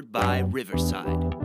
powered by Riverside.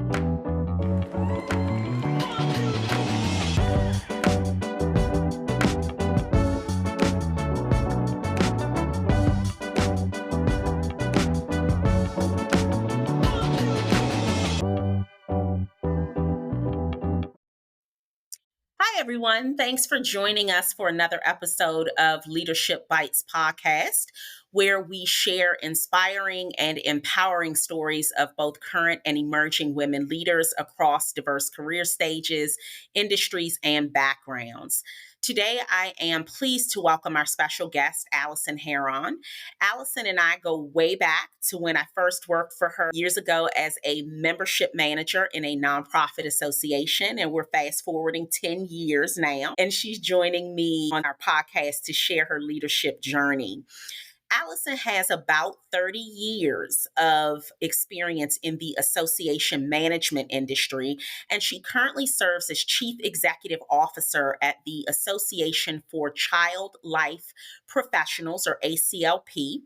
Hi, everyone. Thanks for joining us for another episode of Leadership Bites podcast, where we share inspiring and empowering stories of both current and emerging women leaders across diverse career stages, industries, and backgrounds. Today, I am pleased to welcome our special guest, Alison Heron. Alison and I go way back to when I first worked for her years ago as a membership manager in a nonprofit association, and we're fast forwarding 10 years now. And she's joining me on our podcast to share her leadership journey. Alison has about 30 years of experience in the association management industry, and she currently serves as Chief Executive Officer at the Association for Child Life Professionals, or ACLP,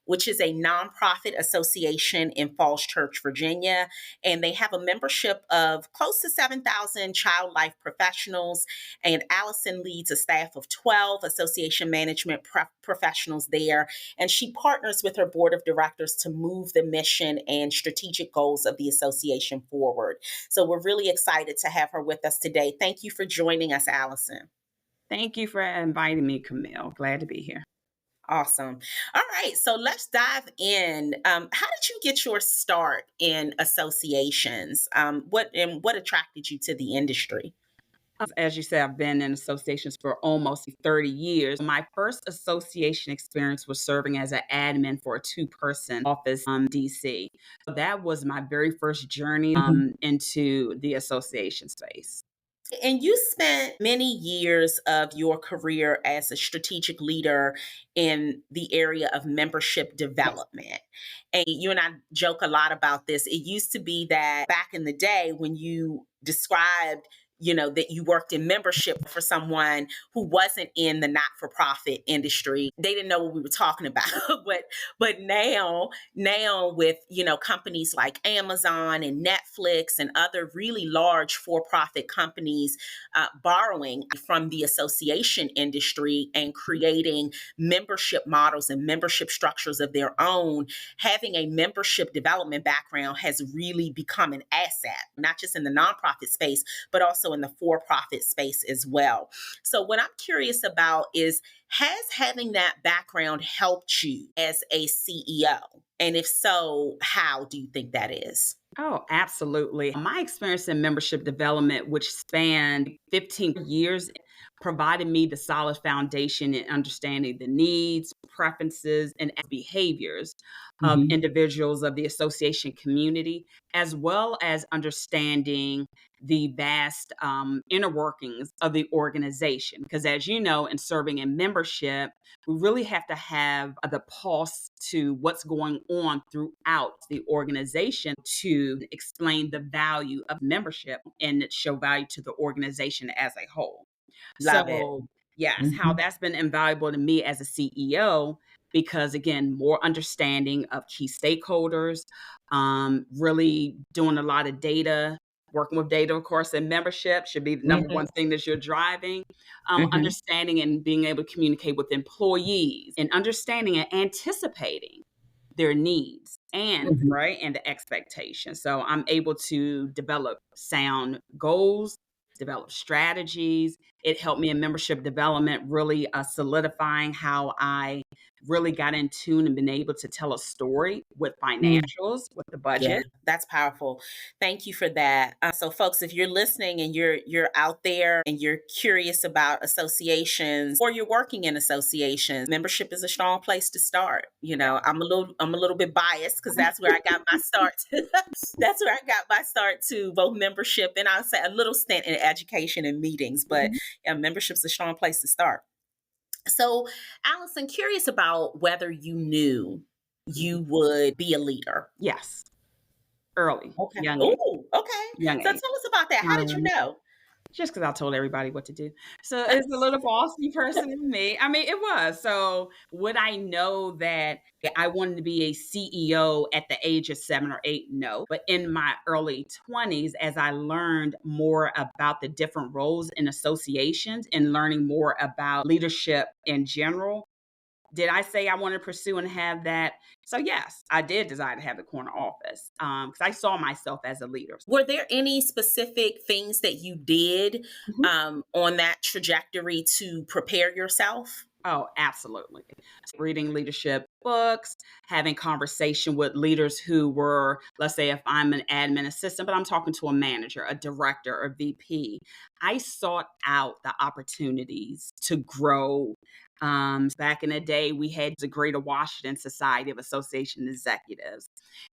which is a nonprofit association in Falls Church, Virginia. And they have a membership of close to 7,000 child life professionals. And Alison leads a staff of 12 association management professionals there. And she partners with her board of directors to move the mission and strategic goals of the association forward. So we're really excited to have her with us today. Thank you for joining us, Alison. Thank you for inviting me, Camille. Glad to be here. Awesome. All right, so let's dive in. How did you get your start in associations? What attracted you to the industry? As you said, I've been in associations for almost 30 years. My first association experience was serving as an admin for a two-person office in DC. So that was my very first journey into the association space. And you spent many years of your career as a strategic leader in the area of membership development. And you and I joke a lot about this. It used to be that back in the day when you described that you worked in membership for someone who wasn't in the not-for-profit industry, they didn't know what we were talking about. but now with, companies like Amazon and Netflix and other really large for-profit companies borrowing from the association industry and creating membership models and membership structures of their own, having a membership development background has really become an asset, not just in the nonprofit space, but also in the for-profit space as well. So what I'm curious about is, has having that background helped you as a CEO? And if so, how do you think that is? Oh, absolutely. My experience in membership development, which spanned 15 years, provided me the solid foundation in understanding the needs, preferences, and behaviors of individuals of the association community, as well as understanding the vast inner workings of the organization. Because as you know, in serving in membership, we really have to have the pulse to what's going on throughout the organization to explain the value of membership and show value to the organization as a whole. Love it. Yes, how that's been invaluable to me as a CEO, because again, more understanding of key stakeholders, really doing a lot of data, working with data, of course, and membership should be the number one thing that you're driving. Understanding and being able to communicate with employees and understanding and anticipating their needs and and the expectations. So I'm able to develop sound goals, develop strategies. It helped me in membership development, really solidifying how I really got in tune and been able to tell a story with financials, with the budget. Yeah, that's powerful. Thank you for that. So folks, if you're listening and you're out there and you're curious about associations or you're working in associations, membership is a strong place to start. I'm a little bit biased because that's where I got my start. That's where I got my start to both membership and I'll say a little stint in education and meetings, but membership's a strong place to start. So, Alison, curious about whether you knew you would be a leader. Yes. Early. Okay. Young age. Oh, okay. Young So tell age. us about that. How did you know? just because I told everybody what to do. So it's a little bossy person in me. I mean, it was. So would I know that I wanted to be a CEO at the age of 7 or 8? No. But in my early 20s, as I learned more about the different roles in associations and learning more about leadership in general, did I say I want to pursue and have that? So yes, I did desire to have the corner office because I saw myself as a leader. Were there any specific things that you did Mhm. on that trajectory to prepare yourself? Oh, absolutely. Reading leadership books, having conversation with leaders who were, let's say if I'm an admin assistant, but I'm talking to a manager, a director, or VP. I sought out the opportunities to grow. Back in the day, we had the Greater Washington Society of Association Executives.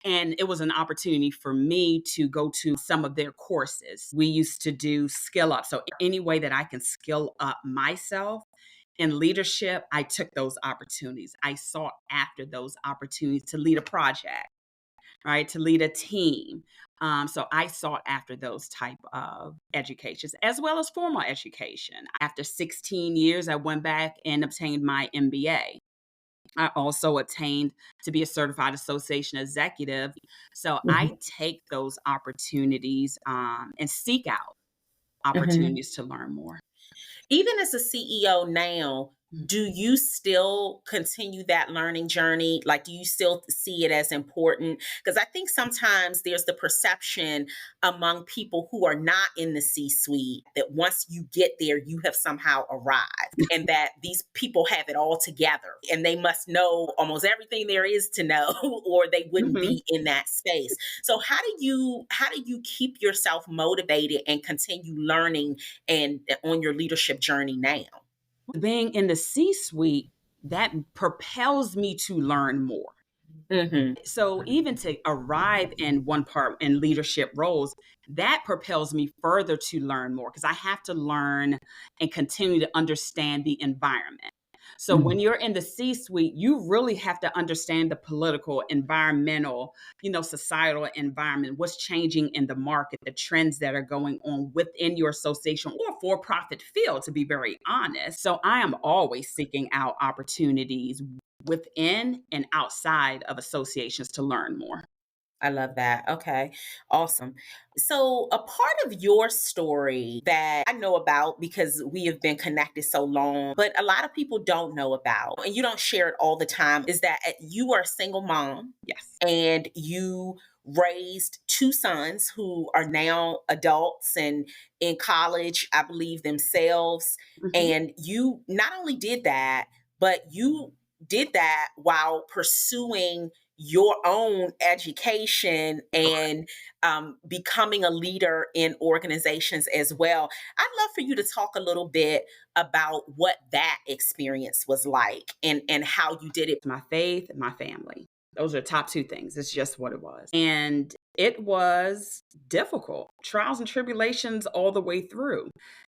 And it was an opportunity for me to go to some of their courses. We used to do skill up. So any way that I can skill up myself in leadership, I took those opportunities. I sought after those opportunities to lead a project, right? To lead a team. So I sought after those type of educations as well as formal education. After 16 years, I went back and obtained my MBA. I also attained to be a certified association executive. So I Mhm. take those opportunities and seek out Mhm. opportunities to learn more. Even as a CEO now, Mm. do you still continue that learning journey? Like, do you still see it as important? Because I think sometimes there's the perception among people who are not in the C suite that once you get there, you have somehow arrived and that these people have it all together and they must know almost everything there is to know or they wouldn't Mhm. be in that space. So how do you keep yourself motivated and continue learning and on your leadership journey now? Being in the C suite, that propels me to learn more. Mhm. So even to arrive in one part in leadership roles, that propels me further to learn more because I have to learn and continue to understand the environment. So when Mhm. you're in the C suite, you really have to understand the political, environmental, societal environment, what's changing in the market, the trends that are going on within your association or for profit field, to be very honest. So I am always seeking out opportunities within and outside of associations to learn more. I love that. Okay. Awesome. So, a part of your story that I know about because we have been connected so long, but a lot of people don't know about, and you don't share it all the time, is that you are a single mom Yes. and you raised two sons who are now adults and in college, I believe themselves. Mhm. And you not only did that, but you did that while pursuing your own education and becoming a leader in organizations as well. I'd love for you to talk a little bit about what that experience was like and how you did it. My faith and my family. Those are the top two things. It's just what it was. And it was difficult, trials and tribulations all the way through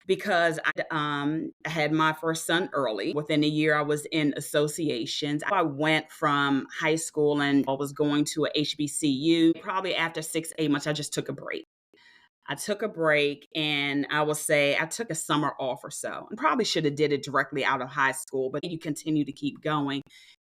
because I had my first son early. Within a year, I was in associations. I went from high school and I was going to a HBCU. Probably after 6, 8 months, I just took a break. I took a break and I will say I took a summer off or so and probably should have did it directly out of high school, but you continue to keep going.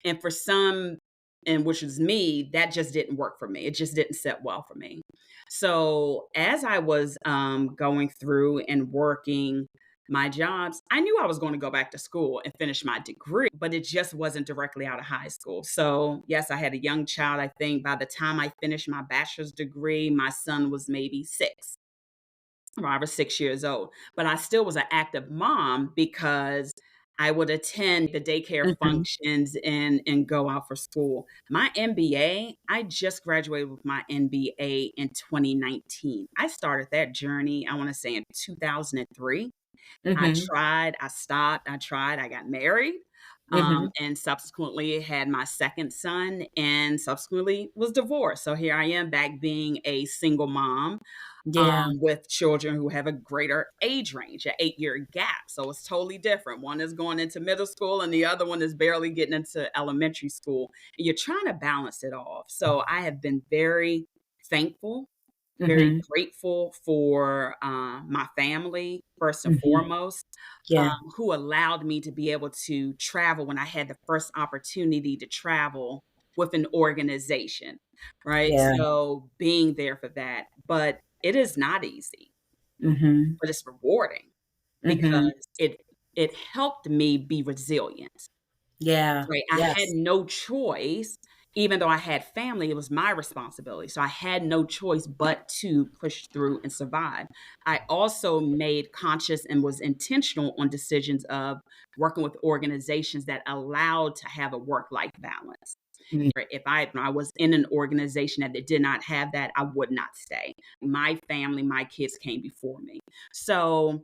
And for some, and which was me, that just didn't work for me. It just didn't set well for me. So as I was going through and working my jobs, I knew I was going to go back to school and finish my degree, but it just wasn't directly out of high school. So, yes, I had a young child. I think by the time I finished my bachelor's degree, my son was maybe 5 or 6 years old. But I still was an active mom because I would attend the daycare Mhm. functions and go out for school. My MBA, I just graduated with my MBA in 2019. I started that journey, I want to say in 2003. I Mhm. tried, I stopped, I tried, I got married, Mhm. and subsequently had my second son and subsequently was divorced. So here I am back being a single mom Yeah. with children who have a greater age range, an 8 year gap. So it's totally different. One is going into middle school and the other one is barely getting into elementary school. And you're trying to balance it off. So I have been very thankful very Mhm. grateful for my family, first and Mhm. foremost, Yeah. who allowed me to be able to travel when I had the first opportunity to travel with an organization, right? Yeah. So being there for that, but it is not easy, Mhm. but it's rewarding Mhm. because it helped me be resilient. Yeah. Right, I had Yes. no choice, even though I had family, it was my responsibility, so I had no choice but to push through and survive. I also made conscious and was intentional on decisions of working with organizations that allowed to have a work-life balance. Mm. Right, if I was in an organization that did not have that, I would not stay. My family, my kids came before me. So,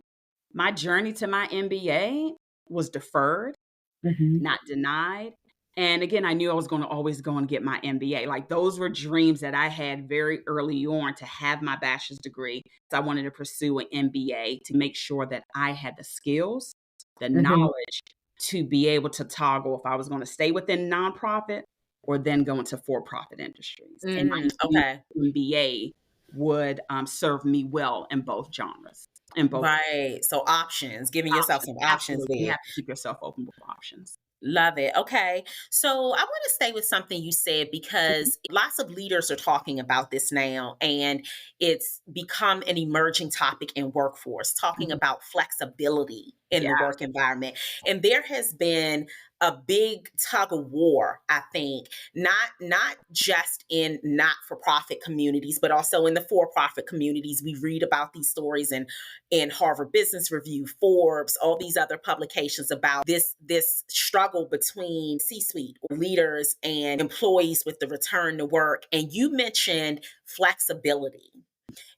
my journey to my MBA was deferred, Mhm. not denied. And again, I knew I was gonna always go and get my MBA. Like, those were dreams that I had very early on to have my bachelor's degree. So I wanted to pursue an MBA to make sure that I had the skills, the Mhm. knowledge to be able to toggle if I was gonna stay within nonprofit or then go into for-profit industries. And I Mm, knew okay. MBA would, serve me well in both genres, in both Right. So options, giving yourself options. some options Absolutely, you there. have to keep yourself open with options. Love it. Okay. So I want to stay with something you said Mhm. because lots of leaders are talking about this now, and it's become an emerging topic in workforce, talking Mhm. about flexibility in Yeah. the work environment. And there has been a big tug of war, I think, not just in not-for-profit communities, but also in the for-profit communities. We read about these stories in Harvard Business Review, Forbes, all these other publications about this struggle between C-suite leaders and employees with the return to work. And you mentioned flexibility.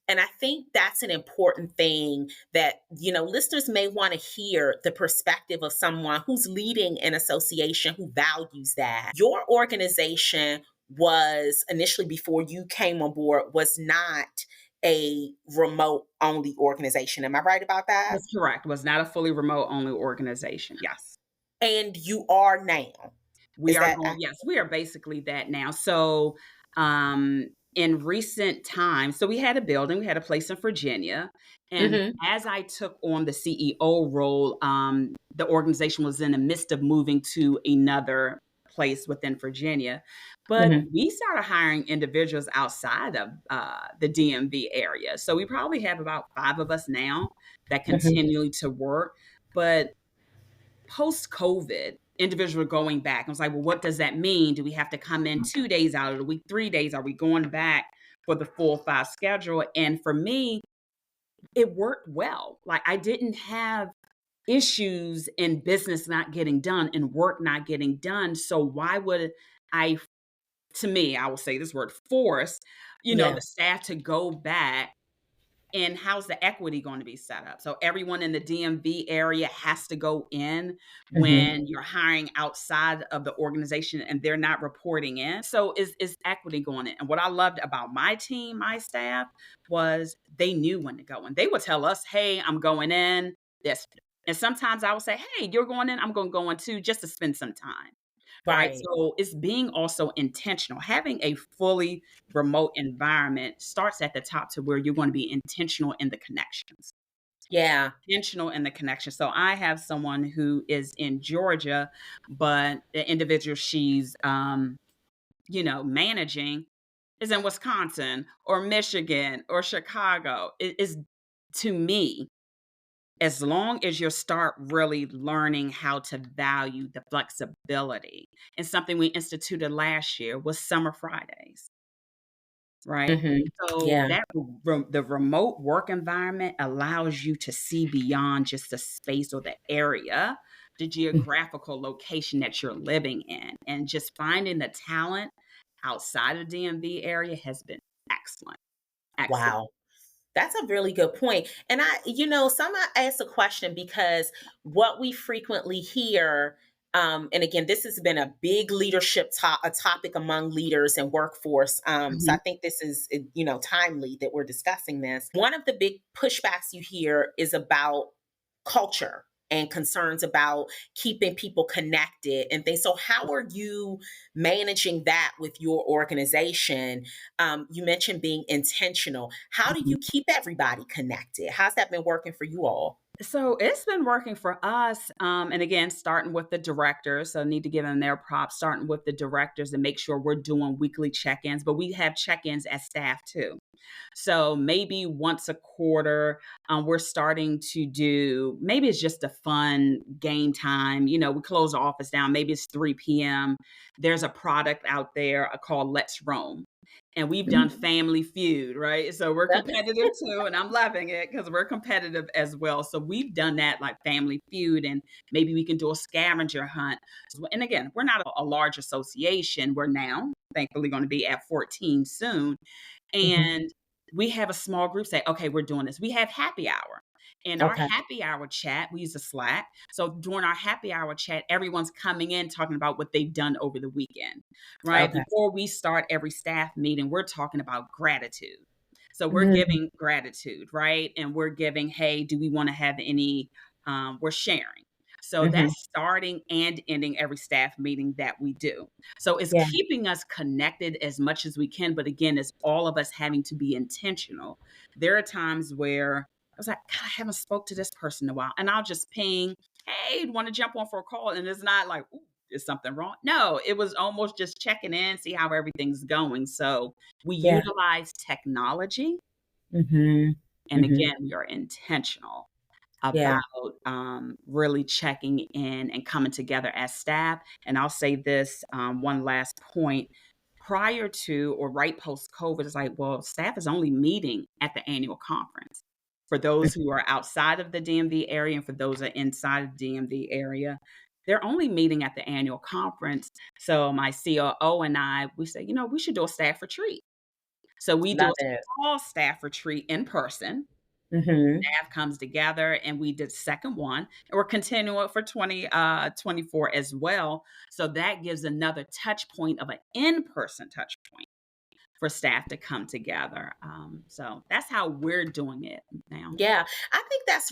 And I think that's an important thing that, listeners may want to hear the perspective of someone who's leading an association who values that. Your organization was initially, before you came on board, was not a remote only organization. Am I right about that? That's correct. Was not a fully remote only organization. Yes. And you are now. We Is are that going yes, we are basically that now. So, in recent times so we had a building, we had a place in Virginia, and mm-hmm, as I took on the CEO role, the organization was in the midst of moving to another place within Virginia, but mm-hmm, we started hiring individuals outside of, the DMV area. So we probably have about 5 of us now that mm-hmm, continue to work, but post-COVID, individuals were going back. I was like, well, what does that mean? Do we have to come in 2 days out of the week, 3 days? Are we going back for the full 5 schedule? And for me, it worked well. Like, I didn't have issues in business not getting done and work not getting done. So why would I, to me, I will say this word, force, yeah, the staff to go back, and how's the equity going to be set up? So everyone in the DMV area has to go in mm-hmm, when you're hiring outside of the organization and they're not reporting in. So is equity going in? And what I loved about my team, my staff, was they knew when to go in. They would tell us, "Hey, I'm going in." This, and sometimes I would say, "Hey, you're going in. I'm going to go in too, just to spend some time." Right? right, So it's being also intentional. Having a fully remote environment starts at the top to where you're going to be intentional in the connections. yeah, Intentional in the connection. So I have someone who is in Georgia, but the individual she's managing is in Wisconsin or Michigan or Chicago. It is, to me, as long as you start really learning how to value the flexibility. And something we instituted last year was summer Fridays, right? mm-hmm, So yeah, that the remote work environment allows you to see beyond just the space or the area, the mm, geographical location that you're living in, and just finding the talent outside of the DMV area has been excellent, excellent. wow. That's a really good point. And some I ask a question because what we frequently hear, and again, this has been a big leadership a topic among leaders and workforce. So I Mhm. think this is, timely that we're discussing this. One of the big pushbacks you hear is about culture. and concerns about keeping people connected and things. So, how are you managing that with your organization? You mentioned being intentional. How do you keep everybody connected? How's that been working for you all? So it's been working for us. And again, starting with the directors. So I need to give them their props, starting with the directors and make sure we're doing weekly check ins. But we have check ins as staff too. So maybe once a quarter, we're starting to do, maybe it's just a fun game time. You know, we close the office down, maybe it's 3 p.m. There's a product out there called Let's Roam. And we've done Mhm. Family Feud, right? So we're competitive too, and I'm loving it because we're competitive as well. So we've done that like Family Feud, and maybe we can do a scavenger hunt. And again, we're not a large association. We're now, thankfully, going to be at 14 soon. Mhm. And we have a small group say, okay, we're doing this. We have happy hour. In our Okay. happy hour chat, we use a Slack. So during our happy hour chat, everyone's coming in talking about what they've done over the weekend, right? Okay. Before we start every staff meeting, we're talking about gratitude. So we're Mhm. giving gratitude, right? And we're giving, hey, do we want to have any? We're sharing. So Mhm. that's starting and ending every staff meeting that we do. So it's Yeah. keeping us connected as much as we can. But again, it's all of us having to be intentional. There are times where I was like, God, I haven't spoke to this person in a while. And I'll just ping, hey, want to jump on for a call? And it's not like, ooh, is something wrong? No, it was almost just checking in, see how everything's going. So we Yeah. utilize technology. Mhm. And Mhm. again, we are intentional Yeah. about really checking in and coming together as staff. And I'll say this one last point. Prior to or right post COVID, it's like, well, staff is only meeting at the annual conference. For those who are outside of the DMV area and for those that are inside of the DMV area, they're only meeting at the annual conference. So my COO and I, we say, we should do a staff retreat. So we do Love a it. small staff retreat in person. Mhm. Staff comes together and we did second one and we're continuing for 2024 as well. So that gives another touch point of an in-person touch point for staff to come together. So that's how we're doing it now. Yeah, I think that's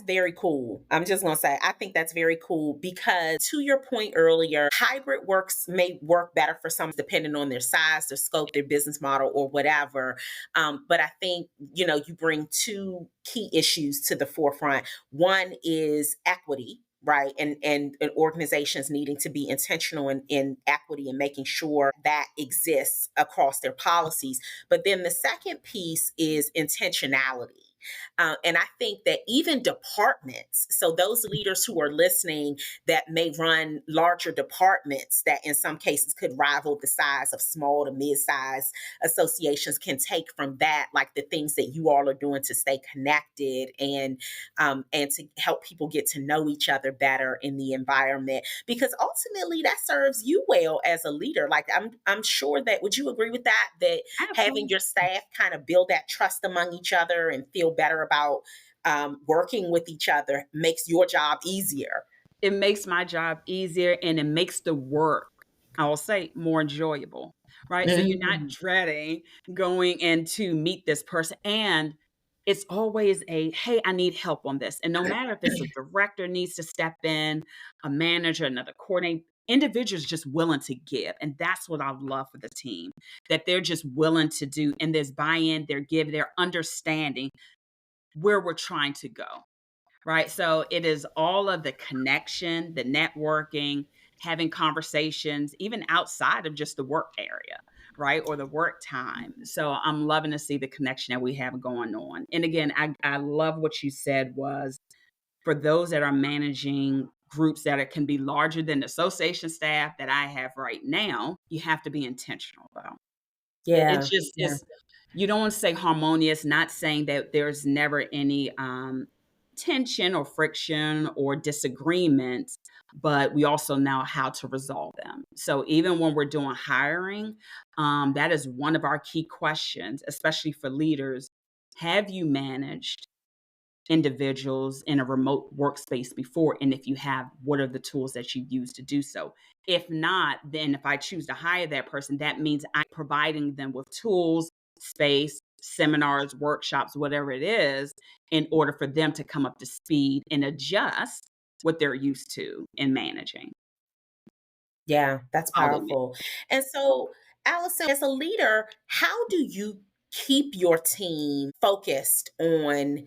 very cool. I'm just going to say, I think that's very cool because to your point earlier, hybrid works may work better for some depending on their size, their scope, their business model, or whatever. But I think, you bring two key issues to the forefront. One is equity. Right. And organizations needing to be intentional in equity and making sure that exists across their policies. But then the second piece is intentionality. And I think that even departments, so those leaders who are listening that may run larger departments that in some cases could rival the size of small to mid-sized associations can take from that, like the things that you all are doing to stay connected and to help people get to know each other better in the environment. Because ultimately that serves you well as a leader. Like I'm sure that would you agree with that? That having Absolutely. your staff kind of build that trust among each other and feel better about working with each other makes your job easier. It makes my job easier and it makes the work, I will say, more enjoyable, right? So you're not Mhm. dreading going in to meet this person. And it's always a, hey, I need help on this. And no matter if it's a director needs to step in, a manager, another coordinator, individuals just willing to give. And that's what I love for the team, that they're just willing to do. And there's buy-in, they're giving, they're understanding where we're trying to go. Right. So it is all of the connection, the networking, having conversations, even outside of just the work area, right? Or the work time. So I'm loving to see the connection that we have going on. And again, I love what you said was for those that are managing groups that can be larger than the association staff that I have right now, you have to be intentional though. It's Yeah. just Yeah. it's you don't want to say harmonious, not saying that there's never any tension or friction or disagreements, but we also know how to resolve them. So even when we're doing hiring, that is one of our key questions, especially for leaders. Have you managed individuals in a remote workspace before? And if you have, what are the tools that you use to do so? If not, then if I choose to hire that person, that means I'm providing them with tools, space, seminars, workshops, whatever it is, in order for them to come up to speed and adjust what they're used to in managing. Yeah, that's Follow me. powerful. And so, Allison, as a leader, how do you keep your team focused on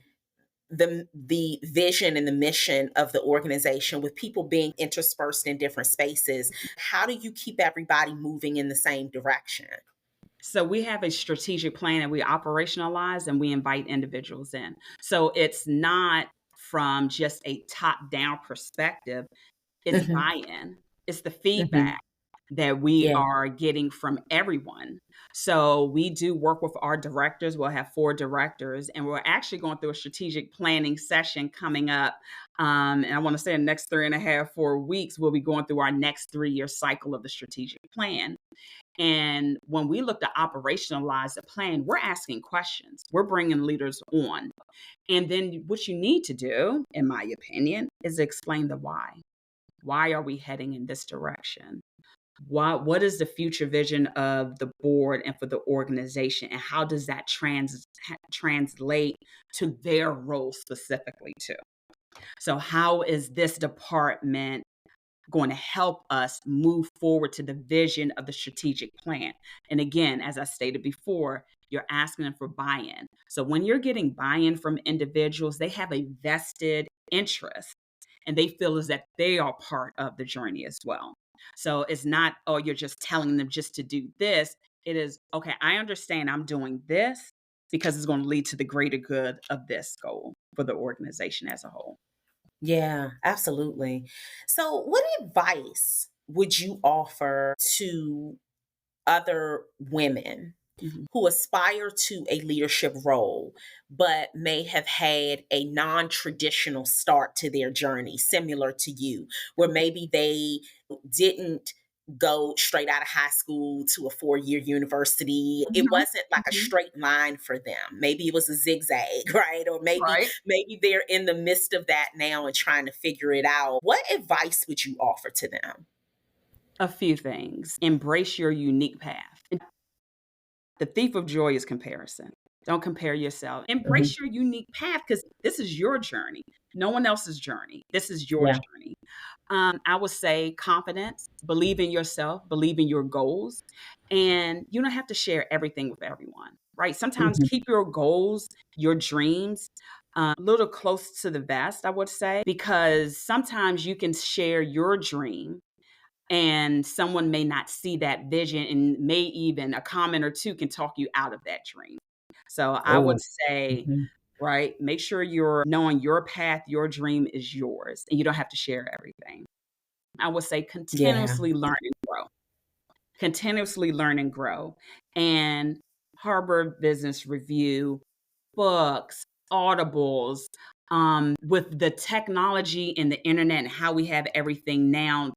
the vision and the mission of the organization with people being interspersed in different spaces? How do you keep everybody moving in the same direction? So we have a strategic plan and we operationalize and we invite individuals in. So it's not from just a top down perspective, it's Mhm, buy-in. It's the mhm. feedback that we Yeah. are getting from everyone. So we do work with our directors. We'll have 4 directors, and we're actually going through a strategic planning session coming up. And I want to say in the next 3.5, 4 weeks, we'll be going through our next 3-year cycle of the strategic plan. And when we look to operationalize the plan, we're asking questions. We're bringing leaders on. And then what you need to do, in my opinion, is explain the why. Why are we heading in this direction? What is the future vision of the board and for the organization? And how does that translate to their role specifically too? So how is this department going to help us move forward to the vision of the strategic plan? And again, as I stated before, you're asking them for buy-in. So when you're getting buy-in from individuals, they have a vested interest and they feel as that they are part of the journey as well. So it's not, oh, you're just telling them just to do this. It is, okay, I understand I'm doing this because it's going to lead to the greater good of this goal for the organization as a whole. Yeah, absolutely. So, what advice would you offer to other women Mhm. who aspire to a leadership role, but may have had a non traditional start to their journey, similar to you, where maybe they didn't go straight out of high school to a 4-year university. It Mhm. wasn't like a Mhm. straight line for them. Maybe it was a zigzag, right? Or Right. maybe they're in the midst of that now and trying to figure it out. What advice would you offer to them? A few things. Embrace your unique path. The thief of joy is comparison. Don't compare yourself. Mhm. Embrace your unique path because this is your journey, no one else's journey. This is your Yeah. journey. I would say confidence, believe in yourself, believe in your goals, and you don't have to share everything with everyone, right? Sometimes Mhm. keep your goals, your dreams, a little close to the vest, I would say, because sometimes you can share your dream and someone may not see that vision and may even a comment or two can talk you out of that dream. So I would Oh. say, Mhm. right, make sure you're knowing your path, your dream is yours, and you don't have to share everything. I would say Yeah. continuously learn and grow. Continuously learn and grow. And Harvard Business Review, books, audibles, with the technology and the internet and how we have everything now,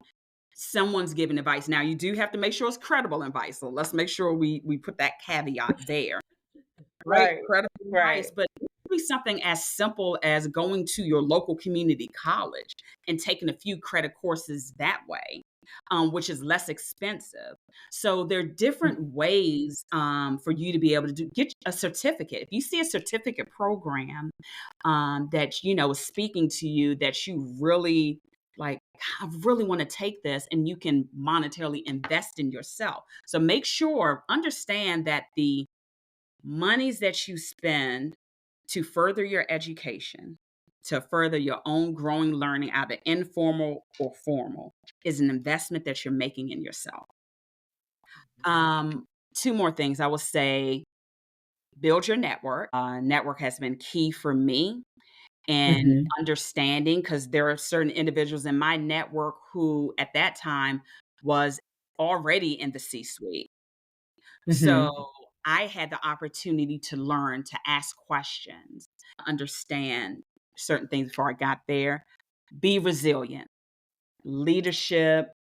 someone's giving advice. Now, you do have to make sure it's credible advice. So let's make sure we put that caveat there, right? Right. Credible Right. advice, but it could be something as simple as going to your local community college and taking a few credit courses that way, which is less expensive. So there are different ways for you to be able to get a certificate. If you see a certificate program that is speaking to you, that you really like, I really want to take this, and you can monetarily invest in yourself. So make sure, understand that the monies that you spend to further your education, to further your own growing learning, either informal or formal, is an investment that you're making in yourself. Um, Two more things I will say: build your network. Network has been key for me and Mhm. understanding, because there are certain individuals in my network who at that time was already in the C-suite. So Mhm. I had the opportunity to learn to ask questions, understand certain things before I got there. Be resilient. Leadership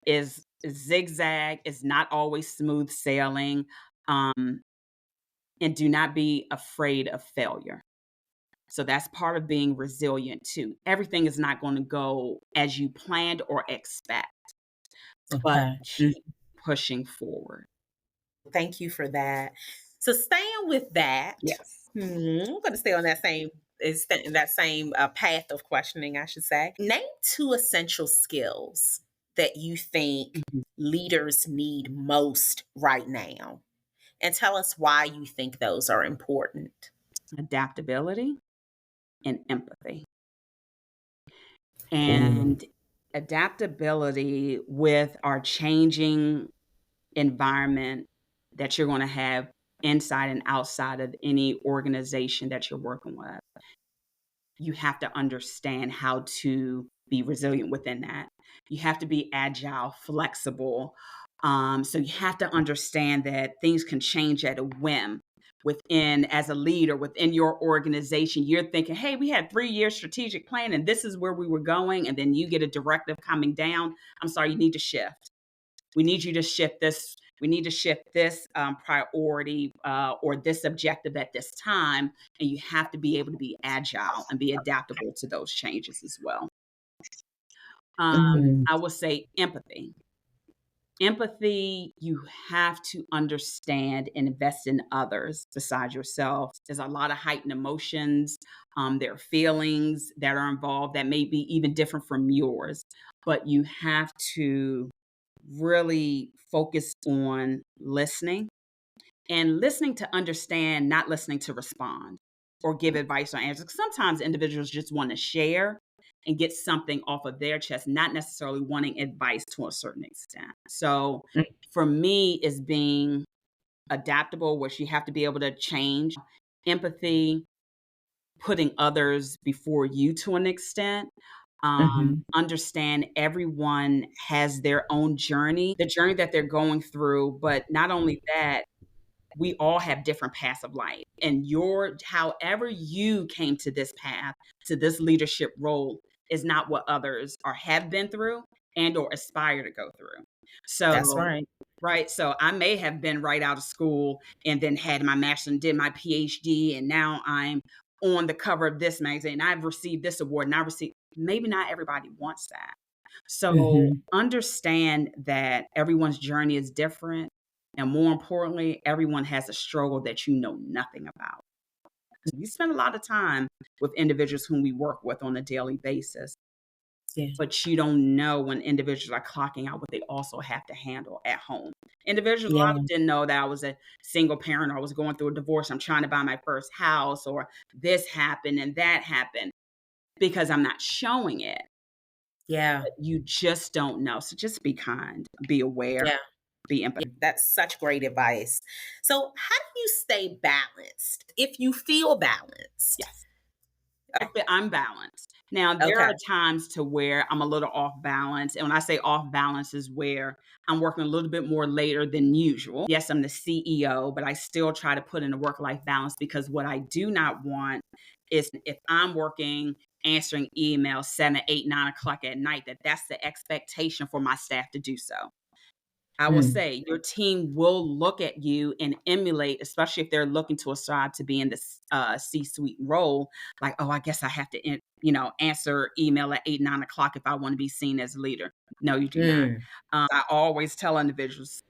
is zigzag, is not always smooth sailing. Um, and do not be afraid of failure. So that's part of being resilient too. Everything is not going to go as you planned or expect, but Okay. keep pushing forward. Thank you for that. So staying with that, Yes. I'm going to stay on that same path of questioning, I should say. Name two essential skills that you think Mhm. leaders need most right now, and tell us why you think those are important. Adaptability and empathy. Ooh. And adaptability with our changing environment that you're going to have inside and outside of any organization that you're working with. You have to understand how to be resilient within that. You have to be agile, flexible. So you have to understand that things can change at a whim within, as a leader within your organization. You're thinking, hey, we had 3 year strategic plan and this is where we were going. And then you get a directive coming down. I'm sorry, you need to shift. We need you to shift this. We need to shift this priority or this objective at this time. And you have to be able to be agile and be adaptable to those changes as well. Mm. I will say empathy. Empathy, you have to understand and invest in others besides yourself. There's a lot of heightened emotions. There are feelings that are involved that may be even different from yours, but you have to really focus on listening and listening to understand, not listening to respond or give advice or answers. 'Cause sometimes individuals just want to share and get something off of their chest, not necessarily wanting advice to a certain extent. So for me, is being adaptable, which you have to be able to change, empathy, putting others before you to an extent. Mhm. Understand everyone has their own journey, the journey that they're going through. But not only that, we all have different paths of life. And however you came to this path, to this leadership role, is not what others or have been through and or aspire to go through. That's So right. right. So I may have been right out of school and then had my master's and did my PhD, and now I'm on the cover of this magazine. And I've received this award, and I received. Maybe not everybody wants that. So Mhm. understand that everyone's journey is different, and more importantly, everyone has a struggle that you know nothing about. We spend a lot of time with individuals whom we work with on a daily basis, Yeah. but you don't know when individuals are clocking out what they also have to handle at home. Individuals, a lot Yeah. of didn't know that I was a single parent or I was going through a divorce. I'm trying to buy my first house, or this happened and that happened, because I'm not showing it. Yeah. But you just don't know. So just be kind, be aware, Yeah. be Yeah. empathetic. That's such great advice. So, how do you stay balanced if you feel balanced? Yes. I'm balanced. Now, there Okay. are times to where I'm a little off balance. And when I say off balance is where I'm working a little bit more later than usual. Yes, I'm the CEO, but I still try to put in a work-life balance, because what I do not want is, if I'm working, answering emails 7, 8, 9 o'clock at night, that's the expectation for my staff to do so. I will Mm. say your team will look at you and emulate, especially if they're looking to ascribe to be in this C-suite role. Like, oh, I guess I have to, answer email at 8, 9 o'clock if I want to be seen as a leader. No, you do not. Mm. I always tell individuals,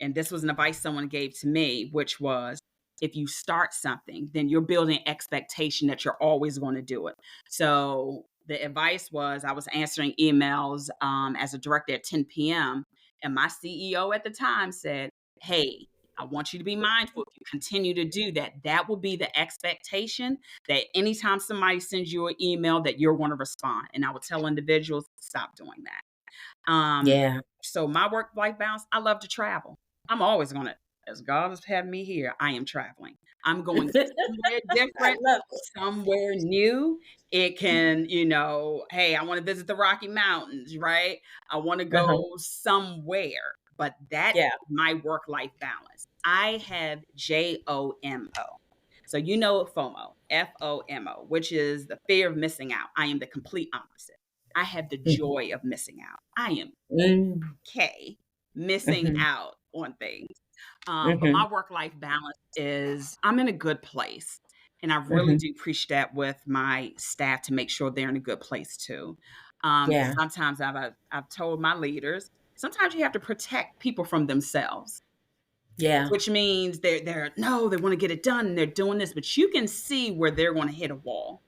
and this was an advice someone gave to me, which was, if you start something, then you're building expectation that you're always going to do it. So the advice was, I was answering emails as a director at 10 p.m. And my CEO at the time said, hey, I want you to be mindful. If you continue to do that, that will be the expectation, that anytime somebody sends you an email that you're going to respond. And I would tell individuals, stop doing that. Yeah. So my work-life balance, I love to travel. I'm always gonna, as God has had me here, I am traveling. I'm going somewhere I different, love it. somewhere new. It can, hey, I want to visit the Rocky Mountains, right? I want to Uh-huh. go somewhere, but that Yeah. is my work-life balance. I have JOMO. So you know FOMO, FOMO, which is the fear of missing out. I am the complete opposite. I have the Mhm. joy of missing out. I am Mm. okay missing Mhm. out on things. But Mhm. my work life balance is, I'm in a good place. And I really Mhm. do preach that with my staff to make sure they're in a good place too. Yeah. Sometimes I've told my leaders, sometimes you have to protect people from themselves. Yeah. which means they're no, they want to get it done and they're doing this, but you can see where they're going to hit a wall.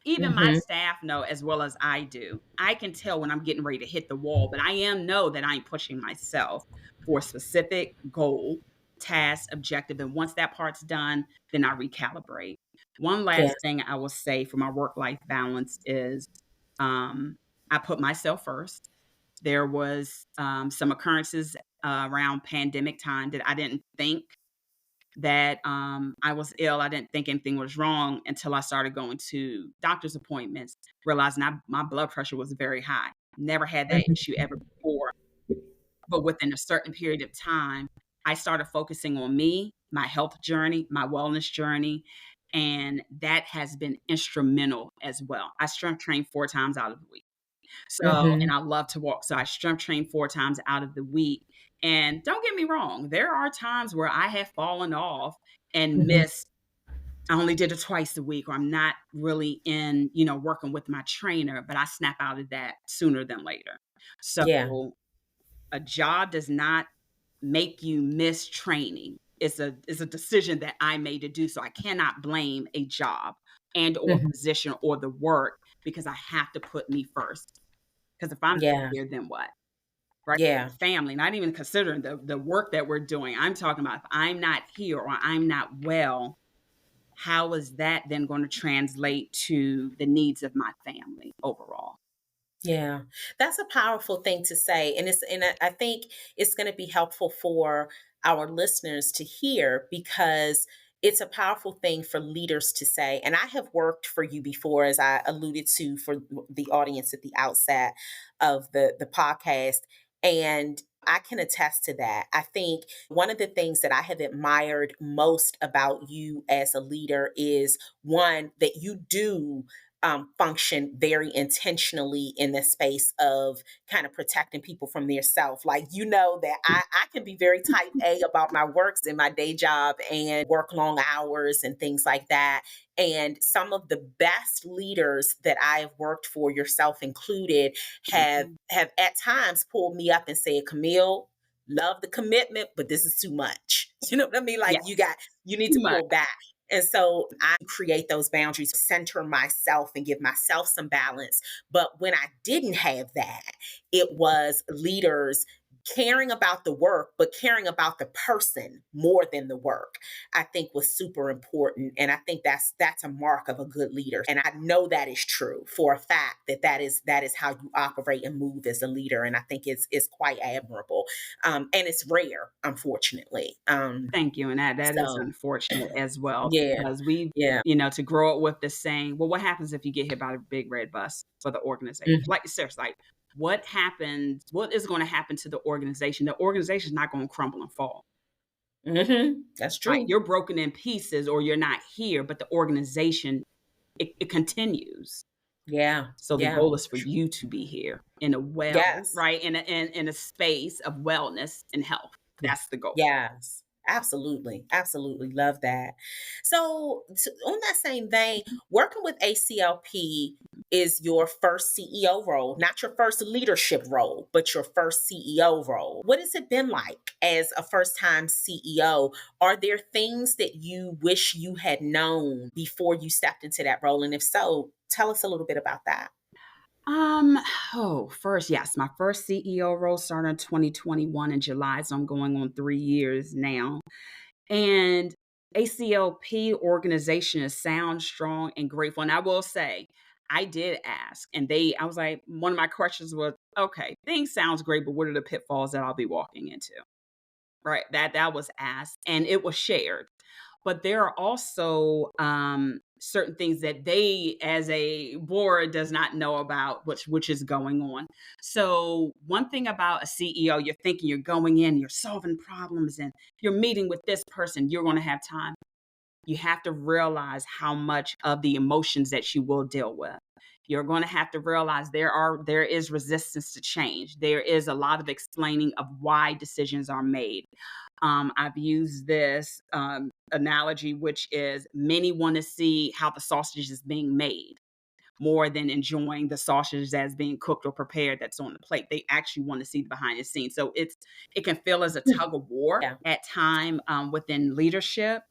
Even my Mhm. staff know as well as I do. I can tell when I'm getting ready to hit the wall, but I am know that I'm pushing myself for a specific goal, task, objective. And once that part's done, then I recalibrate. One last Yes. thing I will say for my work-life balance is um, I put myself first. There was some occurrences around pandemic time that I didn't think that I was ill. I didn't think anything was wrong until I started going to doctor's appointments, realizing my blood pressure was very high. Never had that issue Mhm. ever before. But within a certain period of time, I started focusing on me, my health journey, my wellness journey. And that has been instrumental as well. I strength train 4 times out of the week. So, and Mhm. I love to walk. So I strength train 4 times out of the week. And don't get me wrong, there are times where I have fallen off and Mhm. missed. I only did it twice a week, or I'm not really in, working with my trainer, but I snap out of that sooner than later. Yeah. So a job does not make you miss training. It's a decision that I made to do so. I cannot blame a job and or Mhm. position or the work because I have to put me first. Because if I'm not Yeah. here, then what? Right? Yeah. Family, not even considering the work that we're doing. I'm talking about if I'm not here or I'm not well, how is that then going to translate to the needs of my family overall? Yeah, that's a powerful thing to say, and I think it's going to be helpful for our listeners to hear because it's a powerful thing for leaders to say. And I have worked for you before, as I alluded to for the audience at the outset of the podcast, and I can attest to that. I think one of the things that I have admired most about you as a leader is one that you do function very intentionally in the space of kind of protecting people from their self. Like, you know, that I can be very type A about my works in my day job and work long hours and things like that. And some of the best leaders that I have worked for, yourself included, have Mhm. have at times pulled me up and said, Camille, love the commitment, but this is too much. You know what I mean? Like, Yes, you need too to much. pull back. And so I create those boundaries, center myself and give myself some balance. But when I didn't have that, it was leaders caring about the work, but caring about the person more than the work, I think was super important. And I think that's a mark of a good leader. And I know that is true for a fact that is how you operate and move as a leader. And I think it's quite admirable. And it's rare, unfortunately. Thank you, and that is So unfortunate as well yeah, because we, yeah. to grow up with the saying, "Well, what happens if you get hit by a big red bus for the organization?" Mhm. Like, seriously, like, what happens? What is gonna happen to the organization? The organization is not gonna crumble and fall, That's right? true. You're broken in pieces or you're not here, but the organization, it continues. Yeah, So the yeah. goal is for you to be here in a Yes. right? In a space of wellness and health. That's the goal. Yes. Absolutely. Absolutely. Love that. So, on that same vein, working with ACLP is your first CEO role, not your first leadership role, but your first CEO role. What has it been like as a first time CEO? Are there things that you wish you had known before you stepped into that role? And if so, tell us a little bit about that. Um, first, yes, my first CEO role started in 2021 in July, so I'm going on 3 years now. And ACLP organization is sound, strong, and grateful. And I will say, I did ask, and I was like, one of my questions was, okay, things sounds great, but what are the pitfalls that I'll be walking into? Right. That was asked and it was shared. But there are also certain things that they as a board does not know about which is going on. So one thing about a CEO, you're thinking you're going in, you're solving problems and you're meeting with this person, you're going to have time. You have to realize how much of the emotions that you will deal with. You're going to have to realize there is resistance to change. There is a lot of explaining of why decisions are made. I've used this analogy, which is many want to see how the sausage is being made, more than enjoying the sausage that's being cooked or prepared that's on the plate. They actually want to see the behind the scenes. So it can feel as a tug of war Yeah. at time within leadership.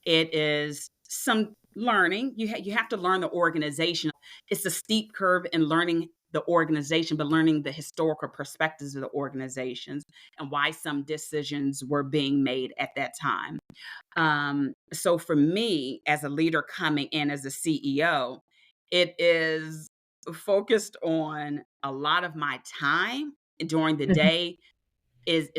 It is some learning. You have to learn the organization. It's a steep curve in learning the organization, but learning the historical perspectives of the organizations and why some decisions were being made at that time. So for me, as a leader coming in as a CEO, it is focused on a lot of my time during the Mhm. day is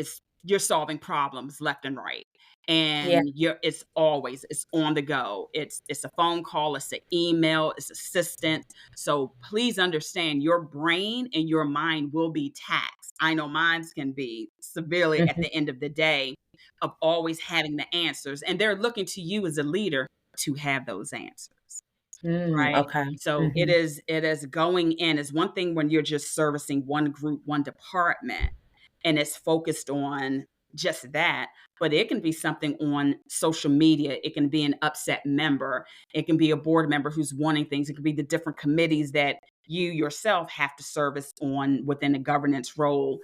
you're solving problems left and right. Yeah. And it's on the go. It's a phone call, it's an email, it's assistant. So please understand your brain and your mind will be taxed. I know mine can be severely at Mhm. the end of the day of always having the answers. And they're looking to you as a leader to have those answers. Right. Okay. So Mhm. it is going in is one thing when you're just servicing one group, one department, and it's focused on just that. But it can be something on social media. It can be an upset member. It can be a board member who's wanting things. It could be the different committees that you yourself have to service on within a governance role.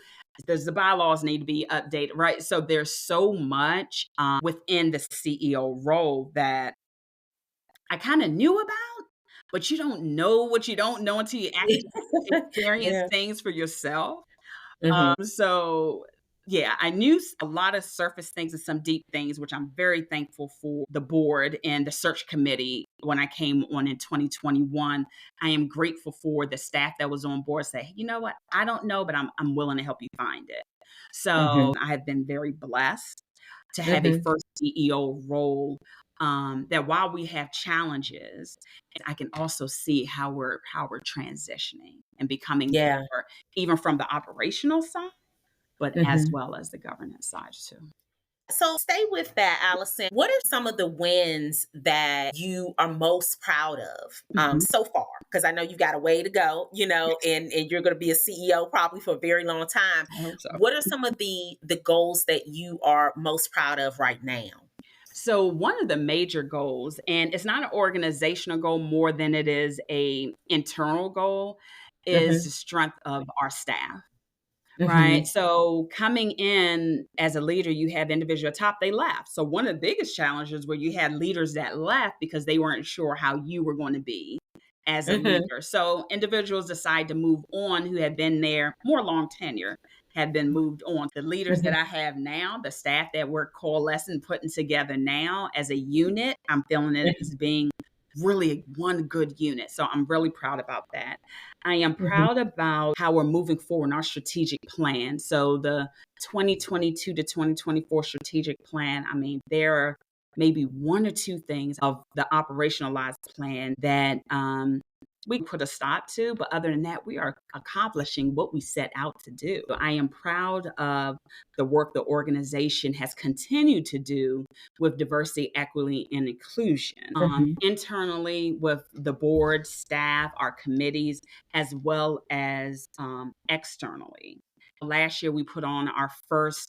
There's the bylaws need to be updated, right? So there's so much within the CEO role that I kind of knew about, but you don't know what you don't know until you actually experience Yeah. things for yourself. Mhm. So yeah, I knew a lot of surface things and some deep things, which I'm very thankful for the board and the search committee when I came on in 2021. I am grateful for the staff that was on board say, "Hey, you know what? I don't know, but I'm willing to help you find it." So Mhm. I have been very blessed to have a Mhm. first CEO role that while we have challenges, I can also see how we're transitioning and becoming Yeah. better, even from the operational side, but as Mhm. well as the governance side too. So stay with that, Allison. What are some of the wins that you are most proud of Mhm. so far? Because I know you've got a way to go, and you're going to be a CEO probably for a very long time. I hope so. What are some of the goals that you are most proud of right now? So one of the major goals, and it's not an organizational goal more than it is a internal goal, is the Mhm. strength of our staff. Right. Mhm. So coming in as a leader, you have individual top, they left. So one of the biggest challenges where you had leaders that left because they weren't sure how you were going to be as a Mhm. leader. So individuals decide to move on who had been there more long tenure, had been moved on. The leaders that Mhm. I have now, the staff that we're coalescing, putting together now as a unit, I'm feeling it as Mhm. being really one good unit. So I'm really proud about that. I am Mhm. proud about how we're moving forward in our strategic plan. So the 2022 to 2024 strategic plan, I mean, there are maybe one or two things of the operationalized plan that we put a stop to, but other than that, we are accomplishing what we set out to do. I am proud of the work the organization has continued to do with diversity, equity, and inclusion Mhm. internally with the board, staff, our committees, as well as externally. Last year, we put on our first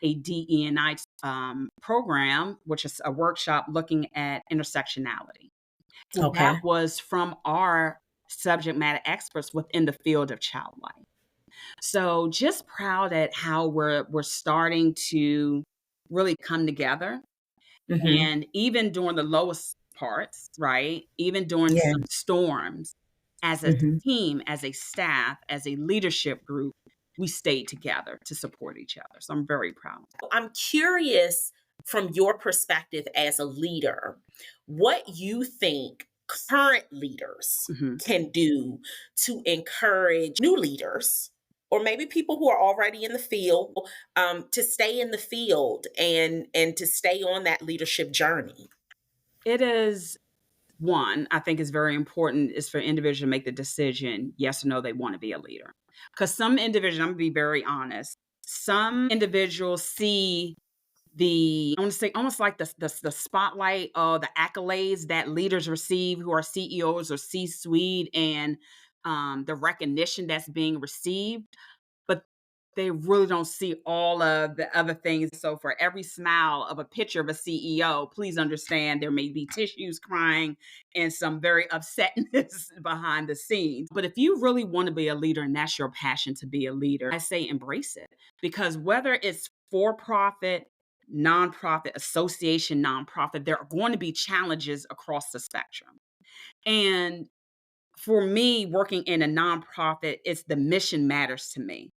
a DE&I program, which is a workshop looking at intersectionality. So that Okay. was from our subject matter experts within the field of child life. So just proud at how we're starting to really come together Mhm. and even during the lowest parts, right? Even during Yeah. some storms, as a Mhm. team, as a staff, as a leadership group, we stayed together to support each other. So I'm very proud. I'm curious from your perspective as a leader, what you think current leaders Mhm. can do to encourage new leaders or maybe people who are already in the field to stay in the field and to stay on that leadership journey. It is one, I think is very important is for individuals to make the decision, yes or no, they want to be a leader. Because some individuals, I'm gonna be very honest, some individuals see I want to say almost like the spotlight or the accolades that leaders receive who are CEOs or C-suite and the recognition that's being received. But they really don't see all of the other things. So for every smile of a picture of a CEO, please understand there may be tissues crying and some very upsetness behind the scenes. But if you really want to be a leader and that's your passion to be a leader, I say embrace it, because whether it's for profit, nonprofit, association, nonprofit, there are going to be challenges across the spectrum. And for me, working in a nonprofit, it's the mission matters to me.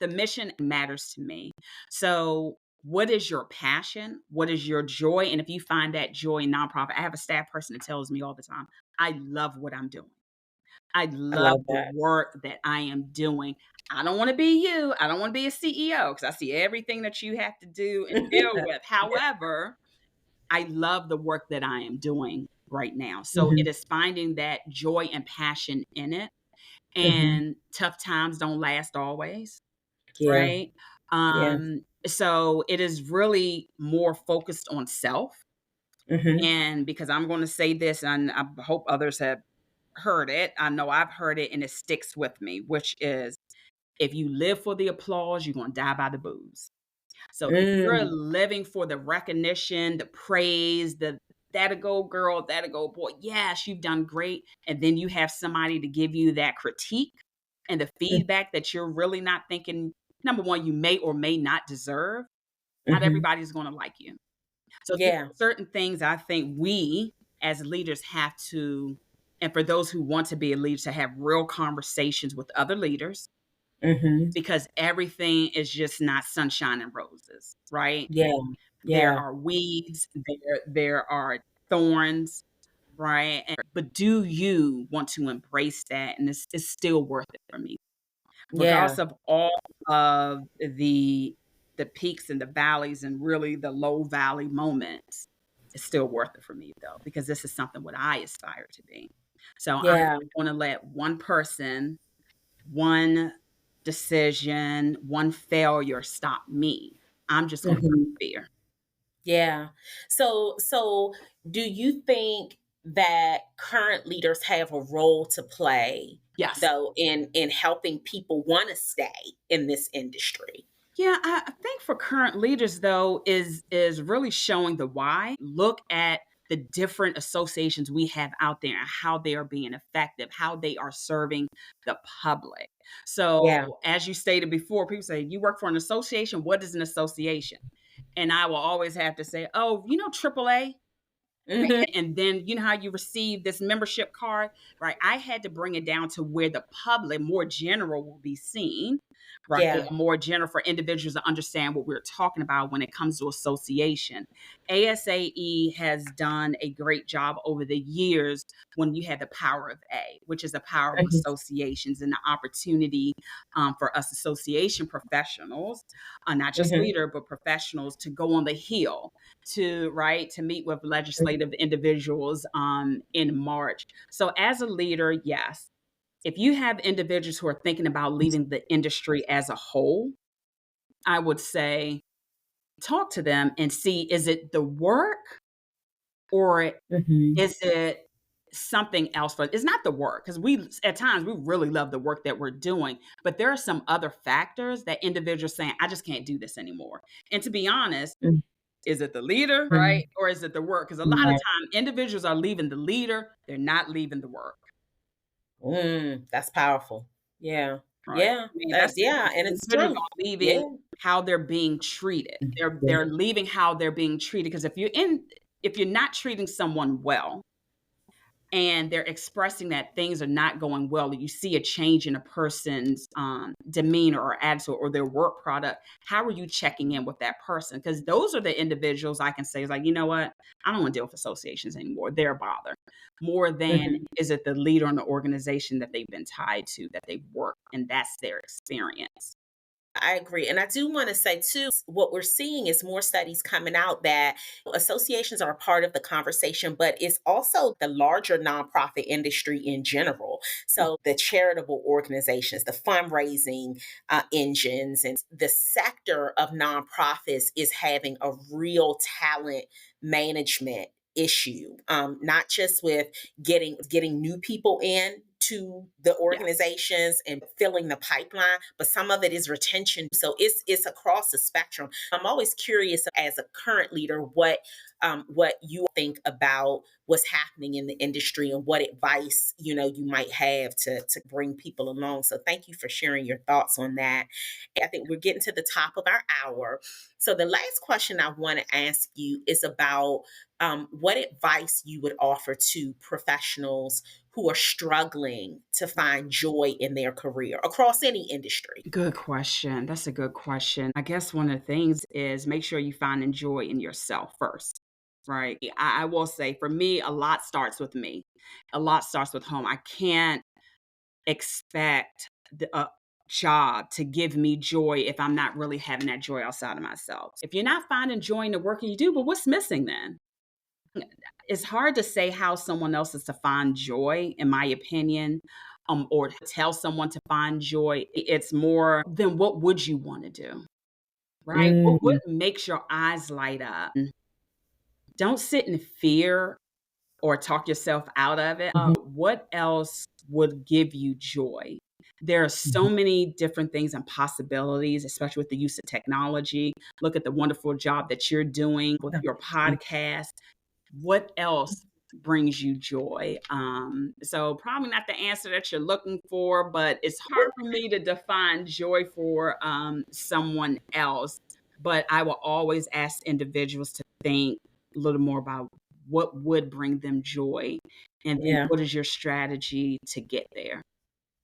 The mission matters to me. So, what is your passion? What is your joy? And if you find that joy in nonprofit, I have a staff person that tells me all the time, I love what I'm doing. I I love love the that. work that I am doing. I don't want to be you. I don't want to be a CEO because I see everything that you have to do and deal with. However, I love the work that I am doing right now. So it Mhm, is finding that joy and passion in it. mhm. And tough times don't last always, Yeah, right? yeah. So it is really more focused on self. Mhm, And because I'm going to say this, and I hope others have heard it, I know I've heard it and it sticks with me, which is if you live for the applause, you're going to die by the booze. So if you're mm, living for the recognition, the praise, the that a go girl, that a go boy, yes, you've done great. And then you have somebody to give you that critique and the mm, feedback that you're really not thinking, number one, you may or may not deserve. Not mhm. everybody's going to like you. So there Yeah, are certain things I think we as leaders have to, and for those who want to be a leader, to have real conversations with other leaders, mhm. because everything is just not sunshine and roses, right? Yeah, There yeah, are weeds, there are thorns, right? But do you want to embrace that? And it's still worth it for me. yeah, Regardless of all of the peaks and the valleys and really the low valley moments, it's still worth it for me though, because this is something what I aspire to be. So I'm yeah. not gonna let one person, one decision, one failure stop me. I'm just gonna Mhm. persevere. Yeah. So do you think that current leaders have a role to play Yes. though in helping people want to stay in this industry? Yeah, I think for current leaders though is really showing the why. Look at the different associations we have out there and how they are being effective, how they are serving the public. Yeah. So, as you stated before, people say, you work for an association. What is an association? And I will always have to say, oh, AAA. Mhm. And then you know how you receive this membership card, right? I had to bring it down to where the public, more general, will be seen, right? Yeah. More general for individuals to understand what we're talking about when it comes to association. ASAE has done a great job over the years when you had the power of A, which is the power of Mhm. associations and the opportunity for us association professionals, not just Mhm. leader, but professionals to go on the Hill to meet with Mhm. legislative individuals in March. So as a leader, yes, if you have individuals who are thinking about leaving the industry as a whole, I would say talk to them and see, is it the work or Mhm. is it something else? For it's not the work, because we at times we really love the work that we're doing, but there are some other factors that individuals saying, I just can't do this anymore. And to be honest, is it the leader, right? Mhm. Or is it the work? Because a lot of Right. time individuals are leaving the leader, they're not leaving the work, That's powerful. Yeah. right? Yeah. I mean, that's Yeah, and it's individuals true. are leaving Yeah. how they're being treated. Yeah. They're leaving how they're being treated, because if you're not treating someone well, and they're expressing that things are not going well, you see a change in a person's demeanor or attitude or their work product, how are you checking in with that person? Because those are the individuals I can say is like, you know what, I don't want to deal with associations anymore, they're a bother, more than Mhm. is it the leader in the organization that they've been tied to, that they've worked, and that's their experience. I agree. And I do want to say, too, what we're seeing is more studies coming out that associations are a part of the conversation, but it's also the larger nonprofit industry in general. So, the charitable organizations, the fundraising engines, and the sector of nonprofits is having a real talent management issue, not just with getting new people in to the Yes. organizations and filling the pipeline, but some of it is retention. So it's across the spectrum. I'm always curious as a current leader what you think about what's happening in the industry and what advice you might have to bring people along. So thank you for sharing your thoughts on that. I think we're getting to the top of our hour. So the last question I want to ask you is about what advice you would offer to professionals who are struggling to find joy in their career across any industry. Good question. That's a good question. I guess one of the things is make sure you find joy in yourself first, right? I will say for me, a lot starts with me. A lot starts with home. I can't expect the job to give me joy if I'm not really having that joy outside of myself. If you're not finding joy in the work you do, but what's missing then? It's hard to say how someone else is to find joy, in my opinion, or to tell someone to find joy. It's more than what would you want to do, right? What Mm, makes your eyes light up? Don't sit in fear or talk yourself out of it. mhm, What else would give you joy? There are so mhm. many different things and possibilities, especially with the use of technology. Look at the wonderful job that you're doing with Oh, your thank podcast. What else brings you joy? So probably not the answer that you're looking for, but it's hard for me to define joy for someone else. But I will always ask individuals to think a little more about what would bring them joy, and then Yeah. what is your strategy to get there?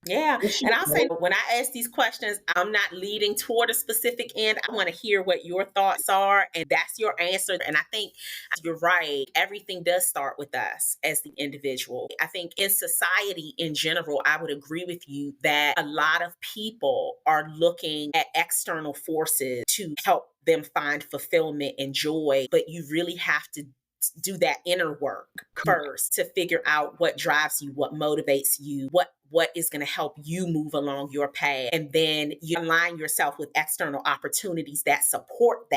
Yeah. What's your And I'll say goal? when I ask these questions, I'm not leading toward a specific end. I want to hear what your thoughts are, and that's your answer. And I think you're right. Everything does start with us as the individual. I think in society in general, I would agree with you that a lot of people are looking at external forces to help them find fulfillment and joy, but you really have to do that inner work Correct. first to figure out what drives you, what motivates you, what is going to help you move along your path, and then you align yourself with external opportunities that support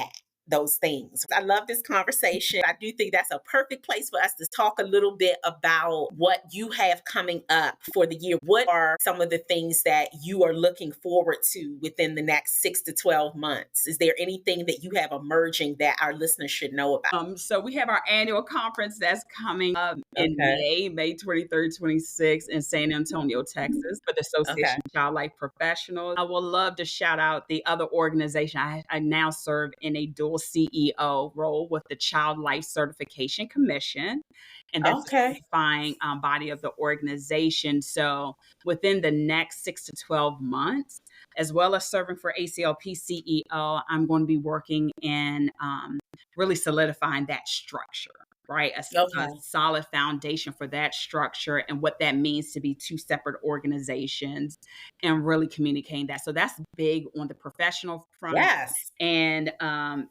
those things. I love this conversation. I do think that's a perfect place for us to talk a little bit about what you have coming up for the year. What are some of the things that you are looking forward to within the next 6 to 12 months? Is there anything that you have emerging that our listeners should know about? So we have our annual conference that's coming up in Okay. May 23rd, 26th in San Antonio, Texas, for the Okay. Association of Child Life Professionals. I would love to shout out the other organization. I now serve in a dual CEO role with the Child Life Certification Commission, and that's the Okay. certifying body of the organization. So within the next 6 to 12 months, as well as serving for ACLP CEO, I'm going to be working in really solidifying that structure, right? A Okay. solid foundation for that structure and what that means to be two separate organizations and really communicating that. So that's big on the professional front. Yes. And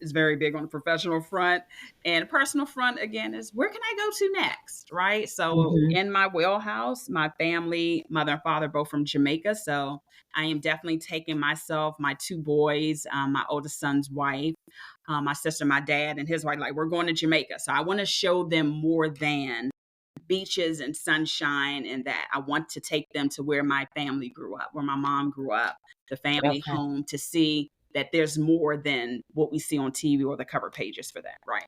it's very big on the professional front. And personal front, again, is where can I go to next, right? So Mhm. in my wheelhouse, my family, mother and father, both from Jamaica. So I am definitely taking myself, my two boys, my oldest son's wife, my sister, my dad, and his wife, like, we're going to Jamaica. So I want to show them more than beaches and sunshine and that. I want to take them to where my family grew up, where my mom grew up, the family Okay. home, to see that there's more than what we see on TV or the cover pages for that, right?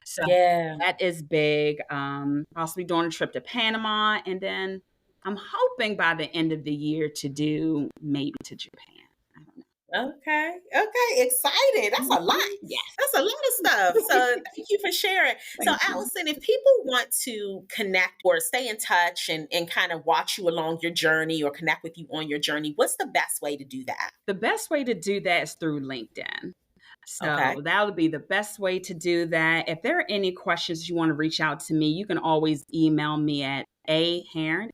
So Yeah. that is big. Possibly doing a trip to Panama, and then I'm hoping by the end of the year to do maybe to Japan. I don't know. Okay. Okay. Excited. That's a lot. Mhm. Yes. That's a lot of stuff. So thank you for sharing. So Thank you. Allison, if people want to connect or stay in touch and kind of watch you along your journey or connect with you on your journey, what's the best way to do that? The best way to do that is through LinkedIn. So Okay. that would be the best way to do that. If there are any questions you want to reach out to me, you can always email me at Heron, Heron,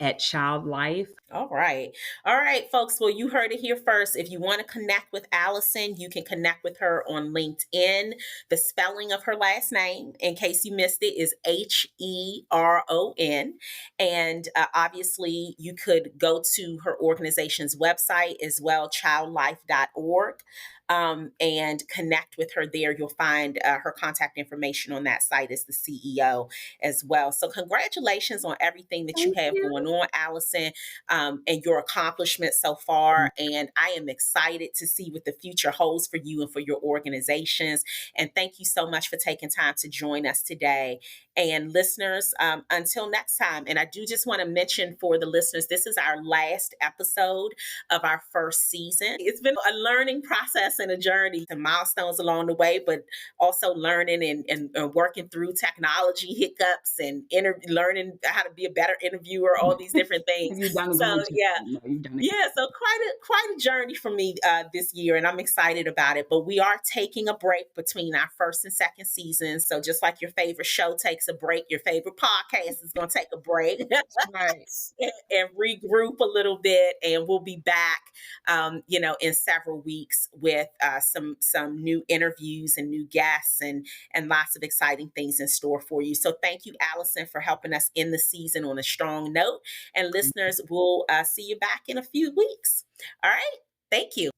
at childlife. All right. All right, folks. Well, you heard it here first. If you want to connect with Allison, you can connect with her on LinkedIn. The spelling of her last name, in case you missed it, is Heron. And obviously, you could go to her organization's website as well, childlife.org. and connect with her there. You'll find her contact information on that site as the CEO as well. So, congratulations on everything that you Thank have you. going on, Alison, and your accomplishments so far. And I am excited to see what the future holds for you and for your organizations. And thank you so much for taking time to join us today. And listeners, until next time, and I do just want to mention for the listeners, this is our last episode of our first season. It's been a learning process and a journey, and milestones along the way, but also learning and working through technology hiccups and learning how to be a better interviewer, all these different things. You've done a So great job. yeah, No, you've done a great yeah, so quite a journey for me this year, and I'm excited about it. But we are taking a break between our first and second seasons. So just like your favorite show takes a break, your favorite podcast is going to take a break right. and regroup a little bit, and we'll be back, in several weeks with some new interviews and new guests and lots of exciting things in store for you. So thank you, Alison, for helping us end the season on a strong note. And listeners, we'll see you back in a few weeks. All right. Thank you.